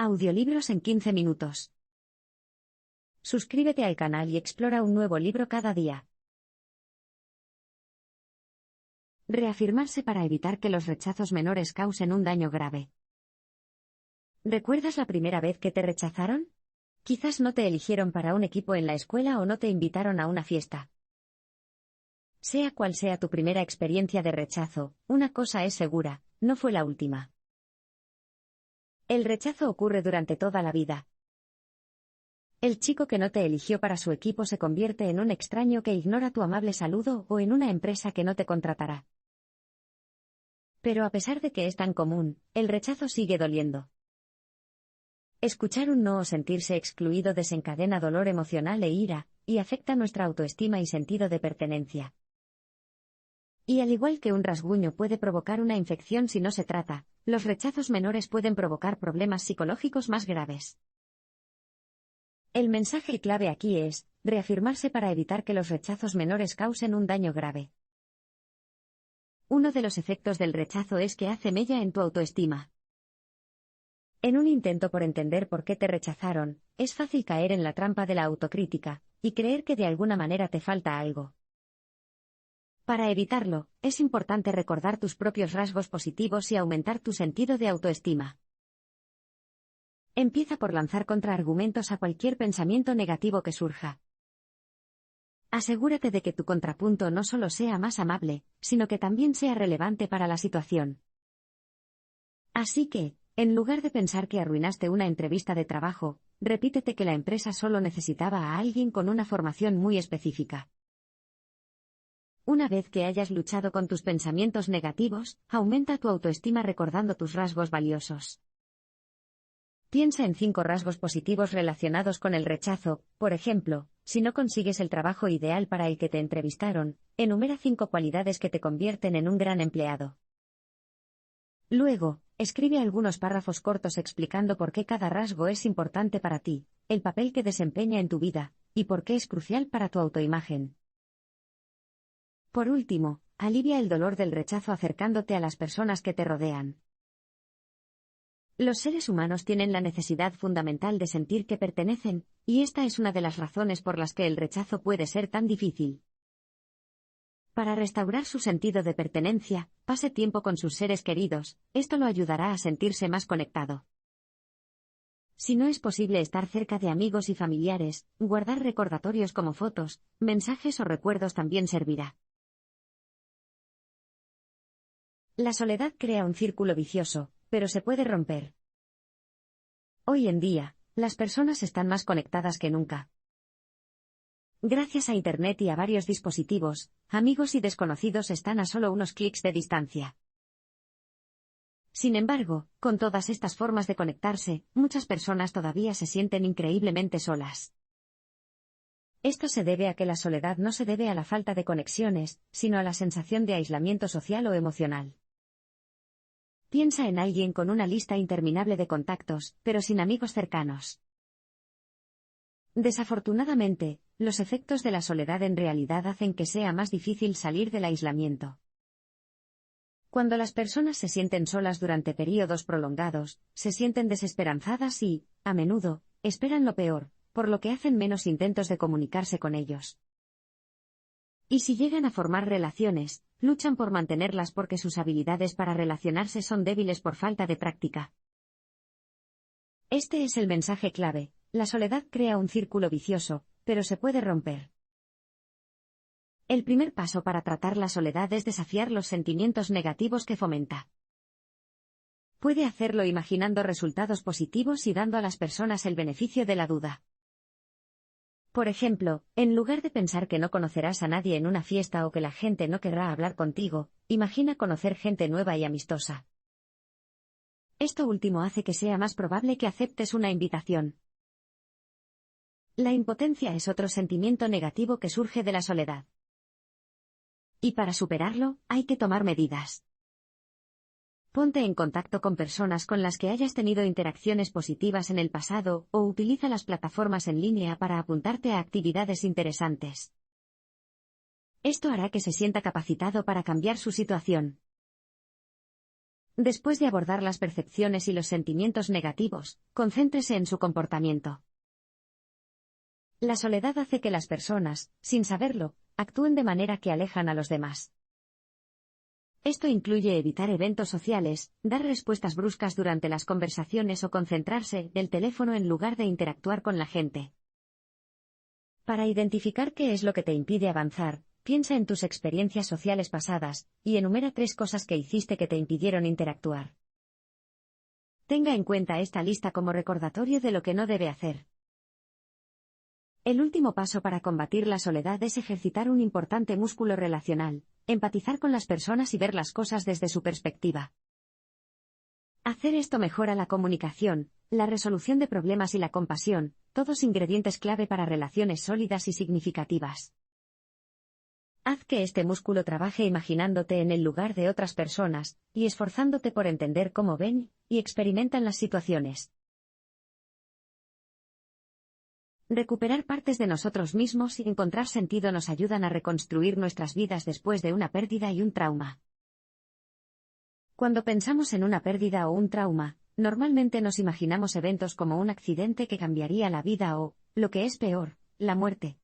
Audiolibros en 15 minutos. Suscríbete al canal y explora un nuevo libro cada día. Reafirmarse para evitar que los rechazos menores causen un daño grave. ¿Recuerdas la primera vez que te rechazaron? Quizás no te eligieron para un equipo en la escuela o no te invitaron a una fiesta. Sea cual sea tu primera experiencia de rechazo, una cosa es segura, no fue la última. El rechazo ocurre durante toda la vida. El chico que no te eligió para su equipo se convierte en un extraño que ignora tu amable saludo o en una empresa que no te contratará. Pero a pesar de que es tan común, el rechazo sigue doliendo. Escuchar un no o sentirse excluido desencadena dolor emocional e ira, y afecta nuestra autoestima y sentido de pertenencia. Y al igual que un rasguño puede provocar una infección si no se trata, los rechazos menores pueden provocar problemas psicológicos más graves. El mensaje clave aquí es, reafirmarse para evitar que los rechazos menores causen un daño grave. Uno de los efectos del rechazo es que hace mella en tu autoestima. En un intento por entender por qué te rechazaron, es fácil caer en la trampa de la autocrítica, y creer que de alguna manera te falta algo. Para evitarlo, es importante recordar tus propios rasgos positivos y aumentar tu sentido de autoestima. Empieza por lanzar contraargumentos a cualquier pensamiento negativo que surja. Asegúrate de que tu contrapunto no solo sea más amable, sino que también sea relevante para la situación. Así que, en lugar de pensar que arruinaste una entrevista de trabajo, repítete que la empresa solo necesitaba a alguien con una formación muy específica. Una vez que hayas luchado con tus pensamientos negativos, aumenta tu autoestima recordando tus rasgos valiosos. Piensa en 5 rasgos positivos relacionados con el rechazo, por ejemplo, si no consigues el trabajo ideal para el que te entrevistaron, enumera 5 cualidades que te convierten en un gran empleado. Luego, escribe algunos párrafos cortos explicando por qué cada rasgo es importante para ti, el papel que desempeña en tu vida, y por qué es crucial para tu autoimagen. Por último, alivia el dolor del rechazo acercándote a las personas que te rodean. Los seres humanos tienen la necesidad fundamental de sentir que pertenecen, y esta es una de las razones por las que el rechazo puede ser tan difícil. Para restaurar su sentido de pertenencia, pase tiempo con sus seres queridos, esto lo ayudará a sentirse más conectado. Si no es posible estar cerca de amigos y familiares, guardar recordatorios como fotos, mensajes o recuerdos también servirá. La soledad crea un círculo vicioso, pero se puede romper. Hoy en día, las personas están más conectadas que nunca. Gracias a Internet y a varios dispositivos, amigos y desconocidos están a solo unos clics de distancia. Sin embargo, con todas estas formas de conectarse, muchas personas todavía se sienten increíblemente solas. Esto se debe a que la soledad no se debe a la falta de conexiones, sino a la sensación de aislamiento social o emocional. Piensa en alguien con una lista interminable de contactos, pero sin amigos cercanos. Desafortunadamente, los efectos de la soledad en realidad hacen que sea más difícil salir del aislamiento. Cuando las personas se sienten solas durante periodos prolongados, se sienten desesperanzadas y, a menudo, esperan lo peor, por lo que hacen menos intentos de comunicarse con ellos. Y si llegan a formar relaciones, luchan por mantenerlas porque sus habilidades para relacionarse son débiles por falta de práctica. Este es el mensaje clave: la soledad crea un círculo vicioso, pero se puede romper. El primer paso para tratar la soledad es desafiar los sentimientos negativos que fomenta. Puede hacerlo imaginando resultados positivos y dando a las personas el beneficio de la duda. Por ejemplo, en lugar de pensar que no conocerás a nadie en una fiesta o que la gente no querrá hablar contigo, imagina conocer gente nueva y amistosa. Esto último hace que sea más probable que aceptes una invitación. La impotencia es otro sentimiento negativo que surge de la soledad. Y para superarlo, hay que tomar medidas. Ponte en contacto con personas con las que hayas tenido interacciones positivas en el pasado, o utiliza las plataformas en línea para apuntarte a actividades interesantes. Esto hará que se sienta capacitado para cambiar su situación. Después de abordar las percepciones y los sentimientos negativos, concéntrese en su comportamiento. La soledad hace que las personas, sin saberlo, actúen de manera que alejan a los demás. Esto incluye evitar eventos sociales, dar respuestas bruscas durante las conversaciones o concentrarse en el teléfono en lugar de interactuar con la gente. Para identificar qué es lo que te impide avanzar, piensa en tus experiencias sociales pasadas, y enumera 3 cosas que hiciste que te impidieron interactuar. Tenga en cuenta esta lista como recordatorio de lo que no debe hacer. El último paso para combatir la soledad es ejercitar un importante músculo relacional, empatizar con las personas y ver las cosas desde su perspectiva. Hacer esto mejora la comunicación, la resolución de problemas y la compasión, todos ingredientes clave para relaciones sólidas y significativas. Haz que este músculo trabaje imaginándote en el lugar de otras personas, y esforzándote por entender cómo ven y experimentan las situaciones. Recuperar partes de nosotros mismos y encontrar sentido nos ayudan a reconstruir nuestras vidas después de una pérdida y un trauma. Cuando pensamos en una pérdida o un trauma, normalmente nos imaginamos eventos como un accidente que cambiaría la vida o, lo que es peor, la muerte.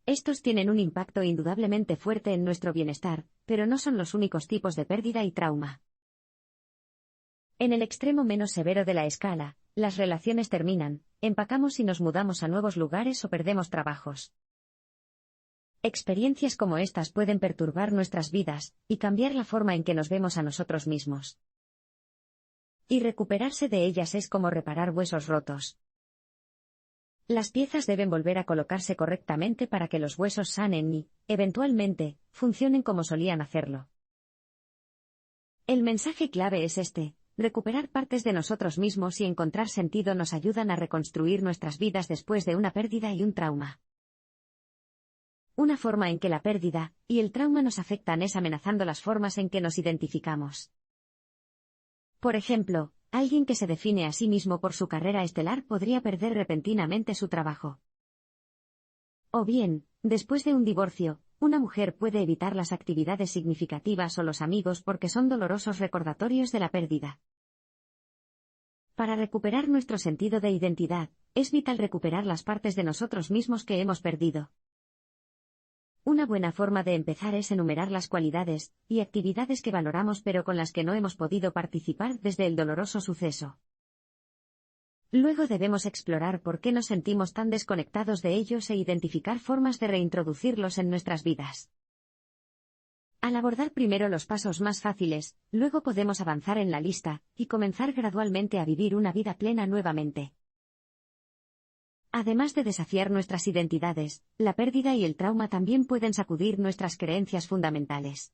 Estos tienen un impacto indudablemente fuerte en nuestro bienestar, pero no son los únicos tipos de pérdida y trauma. En el extremo menos severo de la escala, las relaciones terminan, empacamos y nos mudamos a nuevos lugares o perdemos trabajos. Experiencias como estas pueden perturbar nuestras vidas y cambiar la forma en que nos vemos a nosotros mismos. Y recuperarse de ellas es como reparar huesos rotos. Las piezas deben volver a colocarse correctamente para que los huesos sanen y, eventualmente, funcionen como solían hacerlo. El mensaje clave es este: recuperar partes de nosotros mismos y encontrar sentido nos ayudan a reconstruir nuestras vidas después de una pérdida y un trauma. Una forma en que la pérdida y el trauma nos afectan es amenazando las formas en que nos identificamos. Por ejemplo, alguien que se define a sí mismo por su carrera estelar podría perder repentinamente su trabajo. O bien, después de un divorcio, una mujer puede evitar las actividades significativas o los amigos porque son dolorosos recordatorios de la pérdida. Para recuperar nuestro sentido de identidad, es vital recuperar las partes de nosotros mismos que hemos perdido. Una buena forma de empezar es enumerar las cualidades y actividades que valoramos pero con las que no hemos podido participar desde el doloroso suceso. Luego debemos explorar por qué nos sentimos tan desconectados de ellos e identificar formas de reintroducirlos en nuestras vidas. Al abordar primero los pasos más fáciles, luego podemos avanzar en la lista y comenzar gradualmente a vivir una vida plena nuevamente. Además de desafiar nuestras identidades, la pérdida y el trauma también pueden sacudir nuestras creencias fundamentales.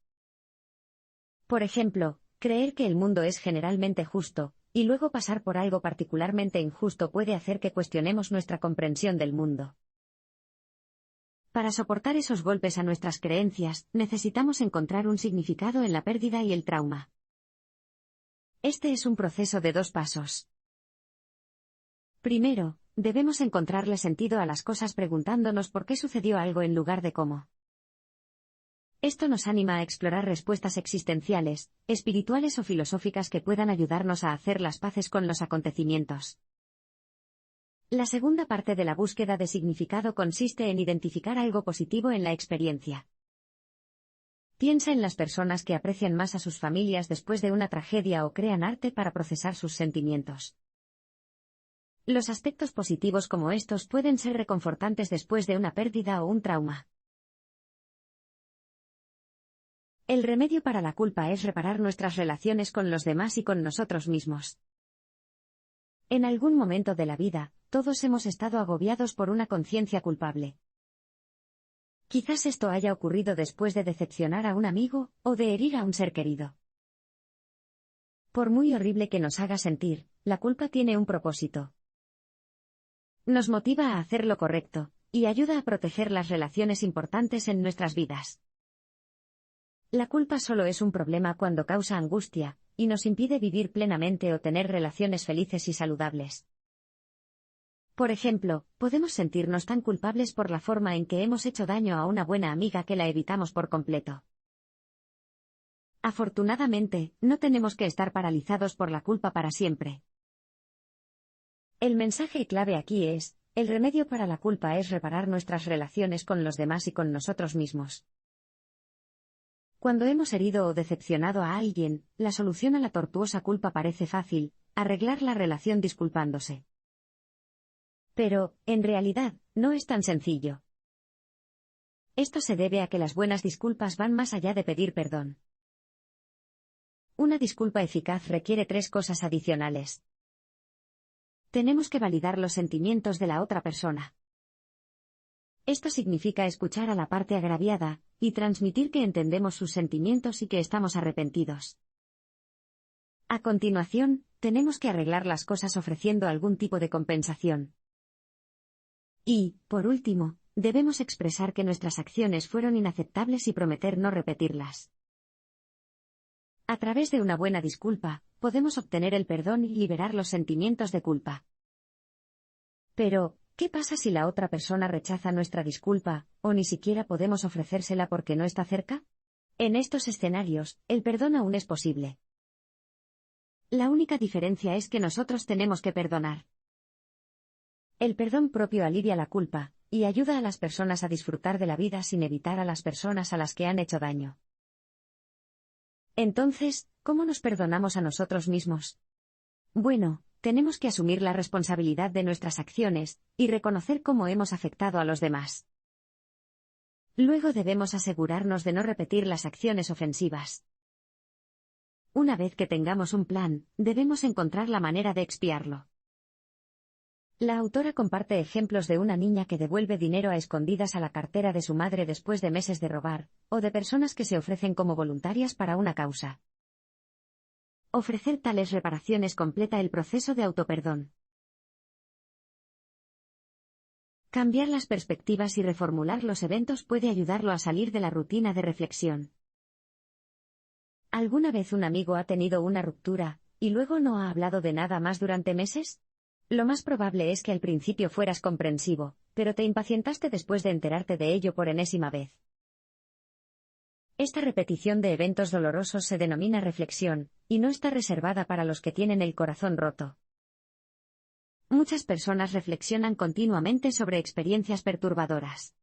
Por ejemplo, creer que el mundo es generalmente justo, y luego pasar por algo particularmente injusto puede hacer que cuestionemos nuestra comprensión del mundo. Para soportar esos golpes a nuestras creencias, necesitamos encontrar un significado en la pérdida y el trauma. Este es un proceso de 2 pasos. Primero, debemos encontrarle sentido a las cosas preguntándonos por qué sucedió algo en lugar de cómo. Esto nos anima a explorar respuestas existenciales, espirituales o filosóficas que puedan ayudarnos a hacer las paces con los acontecimientos. La segunda parte de la búsqueda de significado consiste en identificar algo positivo en la experiencia. Piensa en las personas que aprecian más a sus familias después de una tragedia o crean arte para procesar sus sentimientos. Los aspectos positivos como estos pueden ser reconfortantes después de una pérdida o un trauma. El remedio para la culpa es reparar nuestras relaciones con los demás y con nosotros mismos. En algún momento de la vida, todos hemos estado agobiados por una conciencia culpable. Quizás esto haya ocurrido después de decepcionar a un amigo o de herir a un ser querido. Por muy horrible que nos haga sentir, la culpa tiene un propósito. Nos motiva a hacer lo correcto, y ayuda a proteger las relaciones importantes en nuestras vidas. La culpa solo es un problema cuando causa angustia, y nos impide vivir plenamente o tener relaciones felices y saludables. Por ejemplo, podemos sentirnos tan culpables por la forma en que hemos hecho daño a una buena amiga que la evitamos por completo. Afortunadamente, no tenemos que estar paralizados por la culpa para siempre. El mensaje clave aquí es, el remedio para la culpa es reparar nuestras relaciones con los demás y con nosotros mismos. Cuando hemos herido o decepcionado a alguien, la solución a la tortuosa culpa parece fácil, arreglar la relación disculpándose. Pero, en realidad, no es tan sencillo. Esto se debe a que las buenas disculpas van más allá de pedir perdón. Una disculpa eficaz requiere 3 cosas adicionales. Tenemos que validar los sentimientos de la otra persona. Esto significa escuchar a la parte agraviada, y transmitir que entendemos sus sentimientos y que estamos arrepentidos. A continuación, tenemos que arreglar las cosas ofreciendo algún tipo de compensación. Y, por último, debemos expresar que nuestras acciones fueron inaceptables y prometer no repetirlas. A través de una buena disculpa, podemos obtener el perdón y liberar los sentimientos de culpa. Pero, ¿qué pasa si la otra persona rechaza nuestra disculpa, o ni siquiera podemos ofrecérsela porque no está cerca? En estos escenarios, el perdón aún es posible. La única diferencia es que nosotros tenemos que perdonar. El perdón propio alivia la culpa, y ayuda a las personas a disfrutar de la vida sin evitar a las personas a las que han hecho daño. Entonces, ¿cómo nos perdonamos a nosotros mismos? Bueno, tenemos que asumir la responsabilidad de nuestras acciones, y reconocer cómo hemos afectado a los demás. Luego debemos asegurarnos de no repetir las acciones ofensivas. Una vez que tengamos un plan, debemos encontrar la manera de expiarlo. La autora comparte ejemplos de una niña que devuelve dinero a escondidas a la cartera de su madre después de meses de robar, o de personas que se ofrecen como voluntarias para una causa. Ofrecer tales reparaciones completa el proceso de autoperdón. Cambiar las perspectivas y reformular los eventos puede ayudarlo a salir de la rutina de reflexión. ¿Alguna vez un amigo ha tenido una ruptura, y luego no ha hablado de nada más durante meses? Lo más probable es que al principio fueras comprensivo, pero te impacientaste después de enterarte de ello por enésima vez. Esta repetición de eventos dolorosos se denomina reflexión, y no está reservada para los que tienen el corazón roto. Muchas personas reflexionan continuamente sobre experiencias perturbadoras.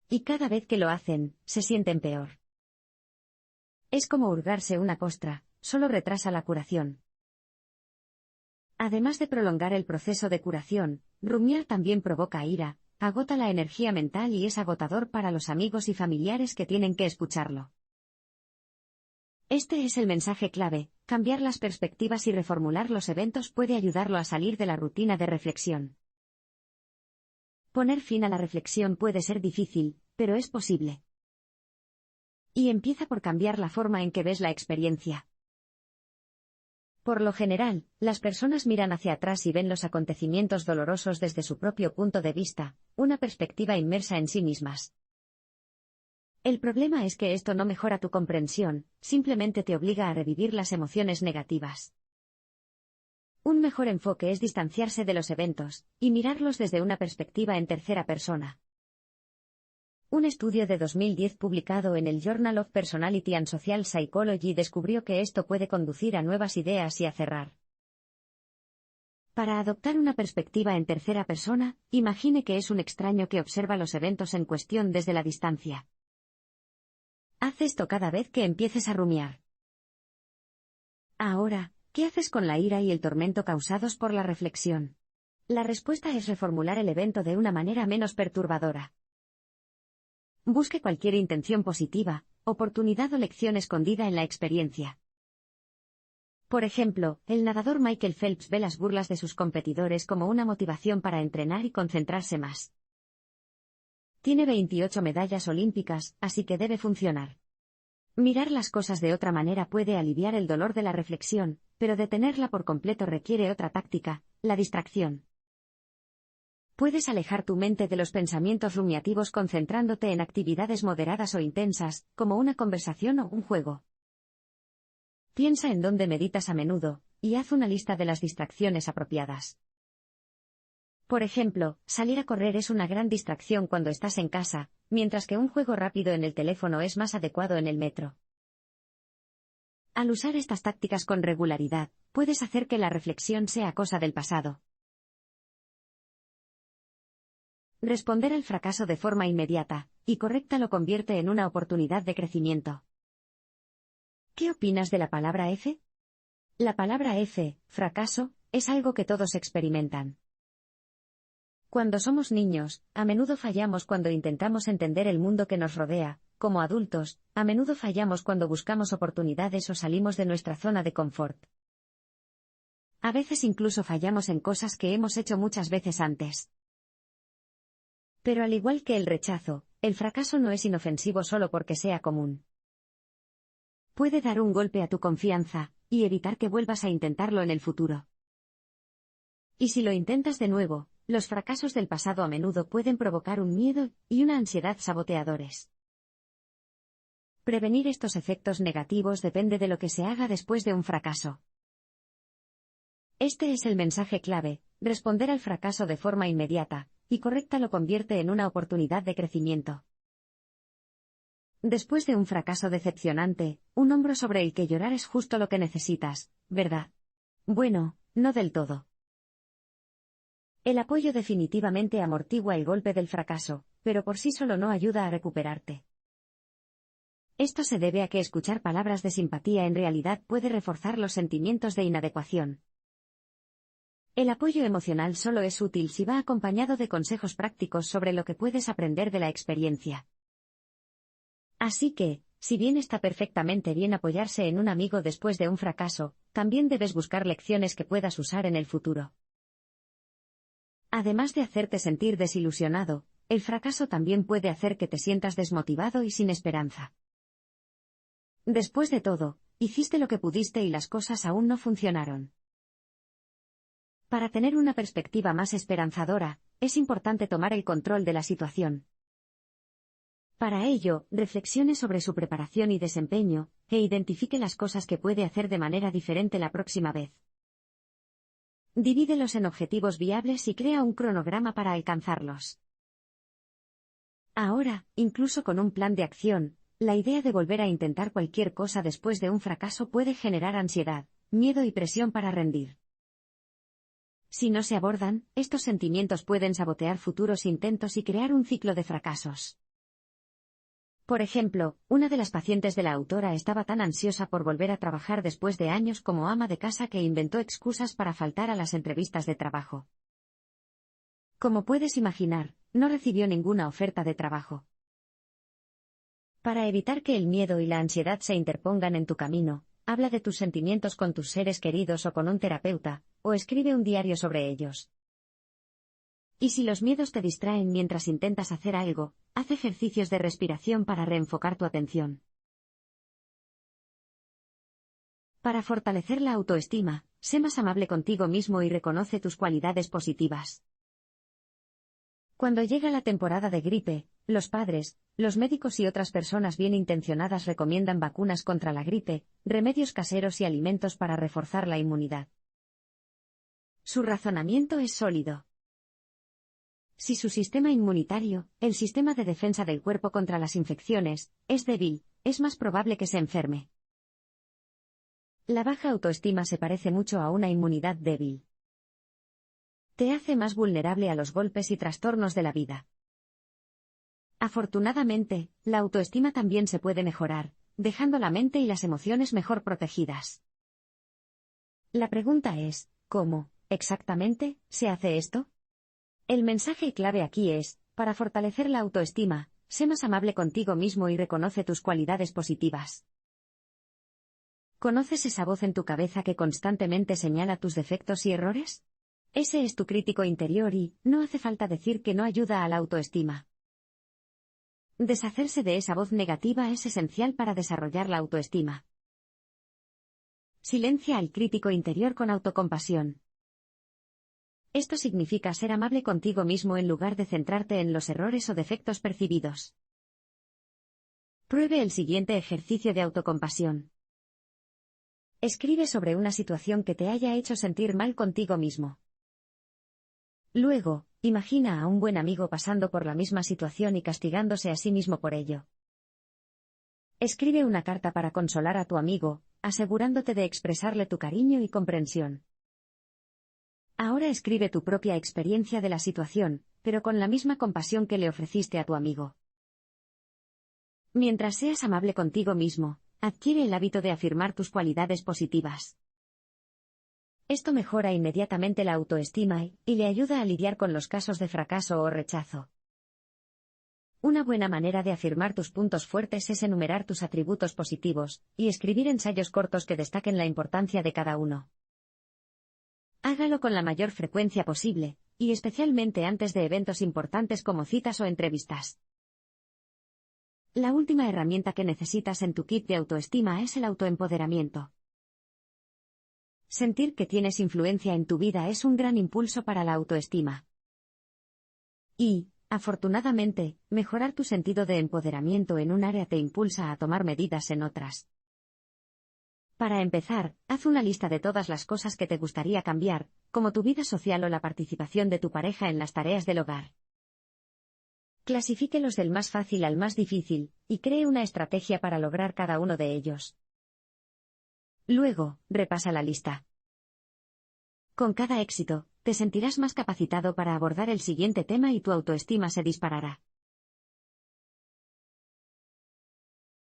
Y cada vez que lo hacen, se sienten peor. Es como hurgarse una costra, solo retrasa la curación. Además de prolongar el proceso de curación, rumiar también provoca ira, agota la energía mental y es agotador para los amigos y familiares que tienen que escucharlo. Este es el mensaje clave: cambiar las perspectivas y reformular los eventos puede ayudarlo a salir de la rutina de reflexión. Poner fin a la reflexión puede ser difícil, pero es posible. Y empieza por cambiar la forma en que ves la experiencia. Por lo general, las personas miran hacia atrás y ven los acontecimientos dolorosos desde su propio punto de vista, una perspectiva inmersa en sí mismas. El problema es que esto no mejora tu comprensión, simplemente te obliga a revivir las emociones negativas. Un mejor enfoque es distanciarse de los eventos, y mirarlos desde una perspectiva en tercera persona. Un estudio de 2010 publicado en el Journal of Personality and Social Psychology descubrió que esto puede conducir a nuevas ideas y a cerrar. Para adoptar una perspectiva en tercera persona, imagine que es un extraño que observa los eventos en cuestión desde la distancia. Haz esto cada vez que empieces a rumiar. Ahora, ¿qué haces con la ira y el tormento causados por la reflexión? La respuesta es reformular el evento de una manera menos perturbadora. Busque cualquier intención positiva, oportunidad o lección escondida en la experiencia. Por ejemplo, el nadador Michael Phelps ve las burlas de sus competidores como una motivación para entrenar y concentrarse más. Tiene 28 medallas olímpicas, así que debe funcionar. Mirar las cosas de otra manera puede aliviar el dolor de la reflexión, pero detenerla por completo requiere otra táctica: la distracción. Puedes alejar tu mente de los pensamientos rumiativos concentrándote en actividades moderadas o intensas, como una conversación o un juego. Piensa en dónde meditas a menudo, y haz una lista de las distracciones apropiadas. Por ejemplo, salir a correr es una gran distracción cuando estás en casa, mientras que un juego rápido en el teléfono es más adecuado en el metro. Al usar estas tácticas con regularidad, puedes hacer que la reflexión sea cosa del pasado. Responder al fracaso de forma inmediata y correcta lo convierte en una oportunidad de crecimiento. ¿Qué opinas de la palabra F? La palabra F, fracaso, es algo que todos experimentan. Cuando somos niños, a menudo fallamos cuando intentamos entender el mundo que nos rodea. Como adultos, a menudo fallamos cuando buscamos oportunidades o salimos de nuestra zona de confort. A veces incluso fallamos en cosas que hemos hecho muchas veces antes. Pero al igual que el rechazo, el fracaso no es inofensivo solo porque sea común. Puede dar un golpe a tu confianza y evitar que vuelvas a intentarlo en el futuro. Y si lo intentas de nuevo, los fracasos del pasado a menudo pueden provocar un miedo y una ansiedad saboteadores. Prevenir estos efectos negativos depende de lo que se haga después de un fracaso. Este es el mensaje clave: responder al fracaso de forma inmediata y correcta lo convierte en una oportunidad de crecimiento. Después de un fracaso decepcionante, un hombro sobre el que llorar es justo lo que necesitas, ¿verdad? Bueno, no del todo. El apoyo definitivamente amortigua el golpe del fracaso, pero por sí solo no ayuda a recuperarte. Esto se debe a que escuchar palabras de simpatía en realidad puede reforzar los sentimientos de inadecuación. El apoyo emocional solo es útil si va acompañado de consejos prácticos sobre lo que puedes aprender de la experiencia. Así que, si bien está perfectamente bien apoyarse en un amigo después de un fracaso, también debes buscar lecciones que puedas usar en el futuro. Además de hacerte sentir desilusionado, el fracaso también puede hacer que te sientas desmotivado y sin esperanza. Después de todo, hiciste lo que pudiste y las cosas aún no funcionaron. Para tener una perspectiva más esperanzadora, es importante tomar el control de la situación. Para ello, reflexione sobre su preparación y desempeño, e identifique las cosas que puede hacer de manera diferente la próxima vez. Divídelos en objetivos viables y crea un cronograma para alcanzarlos. Ahora, incluso con un plan de acción, la idea de volver a intentar cualquier cosa después de un fracaso puede generar ansiedad, miedo y presión para rendir. Si no se abordan, estos sentimientos pueden sabotear futuros intentos y crear un ciclo de fracasos. Por ejemplo, una de las pacientes de la autora estaba tan ansiosa por volver a trabajar después de años como ama de casa que inventó excusas para faltar a las entrevistas de trabajo. Como puedes imaginar, no recibió ninguna oferta de trabajo. Para evitar que el miedo y la ansiedad se interpongan en tu camino, habla de tus sentimientos con tus seres queridos o con un terapeuta, o escribe un diario sobre ellos. Y si los miedos te distraen mientras intentas hacer algo, haz ejercicios de respiración para reenfocar tu atención. Para fortalecer la autoestima, sé más amable contigo mismo y reconoce tus cualidades positivas. Cuando llega la temporada de gripe, los padres, los médicos y otras personas bien intencionadas recomiendan vacunas contra la gripe, remedios caseros y alimentos para reforzar la inmunidad. Su razonamiento es sólido. Si su sistema inmunitario, el sistema de defensa del cuerpo contra las infecciones, es débil, es más probable que se enferme. La baja autoestima se parece mucho a una inmunidad débil. Te hace más vulnerable a los golpes y trastornos de la vida. Afortunadamente, la autoestima también se puede mejorar, dejando la mente y las emociones mejor protegidas. La pregunta es, ¿cómo, exactamente, se hace esto? El mensaje clave aquí es, para fortalecer la autoestima, sé más amable contigo mismo y reconoce tus cualidades positivas. ¿Conoces esa voz en tu cabeza que constantemente señala tus defectos y errores? Ese es tu crítico interior y, no hace falta decir que no ayuda a la autoestima. Deshacerse de esa voz negativa es esencial para desarrollar la autoestima. Silencia al crítico interior con autocompasión. Esto significa ser amable contigo mismo en lugar de centrarte en los errores o defectos percibidos. Pruebe el siguiente ejercicio de autocompasión. Escribe sobre una situación que te haya hecho sentir mal contigo mismo. Luego, imagina a un buen amigo pasando por la misma situación y castigándose a sí mismo por ello. Escribe una carta para consolar a tu amigo, asegurándote de expresarle tu cariño y comprensión. Ahora escribe tu propia experiencia de la situación, pero con la misma compasión que le ofreciste a tu amigo. Mientras seas amable contigo mismo, adquiere el hábito de afirmar tus cualidades positivas. Esto mejora inmediatamente la autoestima y le ayuda a lidiar con los casos de fracaso o rechazo. Una buena manera de afirmar tus puntos fuertes es enumerar tus atributos positivos y escribir ensayos cortos que destaquen la importancia de cada uno. Hágalo con la mayor frecuencia posible, y especialmente antes de eventos importantes como citas o entrevistas. La última herramienta que necesitas en tu kit de autoestima es el autoempoderamiento. Sentir que tienes influencia en tu vida es un gran impulso para la autoestima. Y, afortunadamente, mejorar tu sentido de empoderamiento en un área te impulsa a tomar medidas en otras. Para empezar, haz una lista de todas las cosas que te gustaría cambiar, como tu vida social o la participación de tu pareja en las tareas del hogar. Clasifíquelos del más fácil al más difícil, y cree una estrategia para lograr cada uno de ellos. Luego, repasa la lista. Con cada éxito, te sentirás más capacitado para abordar el siguiente tema y tu autoestima se disparará.